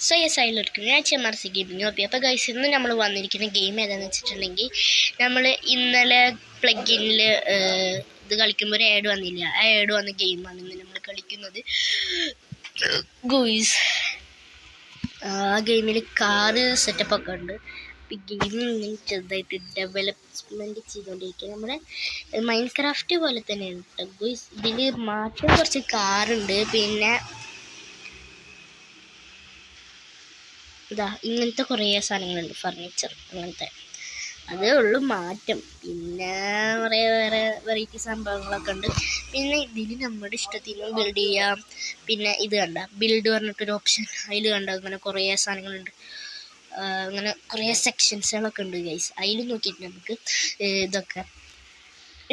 So yes അതിലെടുക്കുന്നത് ഞാൻ ചെമാർസി gaming okay. അപ്പോൾ guys ഇന്ന് നമ്മൾ വന്നിരിക്കുന്ന ഗെയിം ഏതാണെന്ന് വെച്ചിട്ടുണ്ടെങ്കിൽ നമ്മൾ ഇന്നലെ പ്ലഗിനിൽ ഇത് കളിക്കുമ്പോൾ ഒരു ആഡ് വന്നില്ല, ആ ആഡ് വന്ന ഗെയിമാണ് ഇന്ന് നമ്മൾ കളിക്കുന്നത് ഗോയ്സ്. ആ ഗെയിമിൽ കാറ് സെറ്റപ്പൊക്കെ ഉണ്ട്. ഗെയിമിൽ ഇങ്ങനെ ചെറുതായിട്ട് ഡെവലപ്മെൻറ്റ് ചെയ്തുകൊണ്ടിരിക്കുക. നമ്മുടെ മൈൻക്രാഫ്റ്റ് പോലെ തന്നെയാണ് കേട്ടോ ഗോയ്സ്. ഇതിൽ മാറ്റം കുറച്ച് കാറുണ്ട്, പിന്നെ ഇതാ ഇങ്ങനത്തെ കുറേ സാധനങ്ങളുണ്ട്, ഫർണിച്ചർ അങ്ങനത്തെ, അതേ ഉള്ളൂ മാറ്റം. പിന്നെ കുറേ വേറെ വെറൈറ്റി സംഭവങ്ങളൊക്കെ ഉണ്ട്. പിന്നെ ഇതിൽ നമ്മുടെ ഇഷ്ടത്തിന് ബിൽഡ് ചെയ്യാം. പിന്നെ ഇത് കണ്ട ബിൽഡ് പറഞ്ഞിട്ടൊരു ഓപ്ഷൻ, അതിൽ കണ്ട അങ്ങനെ കുറേ സാധനങ്ങളുണ്ട്, അങ്ങനെ കുറേ സെക്ഷൻസുകളൊക്കെ ഉണ്ട് ഗൈസ്. അതിൽ നോക്കിയിട്ട് നമുക്ക് ഇതൊക്കെ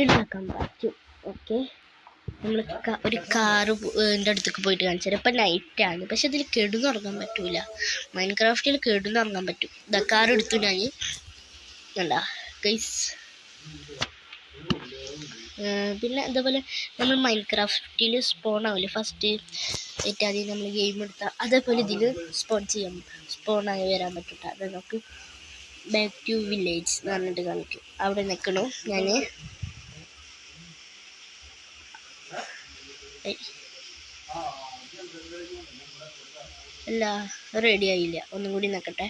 ഉണ്ടാക്കാൻ പറ്റും. ഓക്കെ, നമ്മൾ ഒരു കാറ് എൻ്റെ അടുത്തേക്ക് പോയിട്ട് കാണിച്ചു തരാം. ഇപ്പം നൈറ്റാണ്, പക്ഷെ ഇതിൽ കെടുന്നുറങ്ങാൻ പറ്റൂല. മൈൻക്രാഫ്റ്റിൽ കെടുന്നുറങ്ങാൻ പറ്റും. ഇതാ കാർ എടുത്തു ഞാൻ, കണ്ടാ ഗൈസ്. പിന്നെ അതേപോലെ നമ്മൾ മൈൻക്രാഫ്റ്റിൽ സ്പോൺ ആവില്ലേ ഫസ്റ്റ് ഏറ്റവും ആദ്യം നമ്മൾ ഗെയിം എടുത്താൽ, അതേപോലെ ഇതിൽ സ്പോണായി വരാൻ പറ്റില്ല. അത് നമുക്ക് ബാക്ക് ടു വില്ലേജ് എന്ന് പറഞ്ഞിട്ട് കാണിക്കും. അവിടെ നിൽക്കണു ഞാൻ. അല്ല റെഡി ആയില്ല, ഒന്നും കൂടി നോക്കട്ടെ.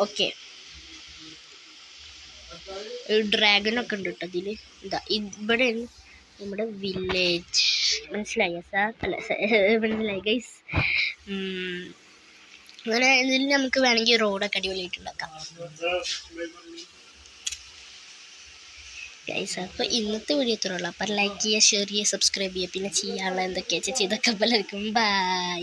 ഓക്കെ, ഡ്രാഗനൊക്കെ ഉണ്ട് കേട്ടോ ഇതിൽ. എന്താ ഇവിടെ നമ്മുടെ വില്ലേജ്, മനസ്സിലായ സാർ? അല്ല മനസ്സിലായി ഗൈസ്. അങ്ങനെ ഇതിൽ നമുക്ക് വേണമെങ്കിൽ റോഡൊക്കെ അടിപൊളിയായിട്ടുണ്ടാക്കാം ഗൈസ്. അപ്പോൾ ഇന്നത്തെ വീഡിയോ ഇത്രയുള്ളൂ. അപ്പം ലൈക്ക് ചെയ്യുക, ഷെയർ ചെയ്യുക, സബ്സ്ക്രൈബ് ചെയ്യുക, പിന്നെ ചെയ്യാനുള്ള എന്തൊക്കെയാ ചെയ്തൊക്കെ പലർക്കും ബൈ.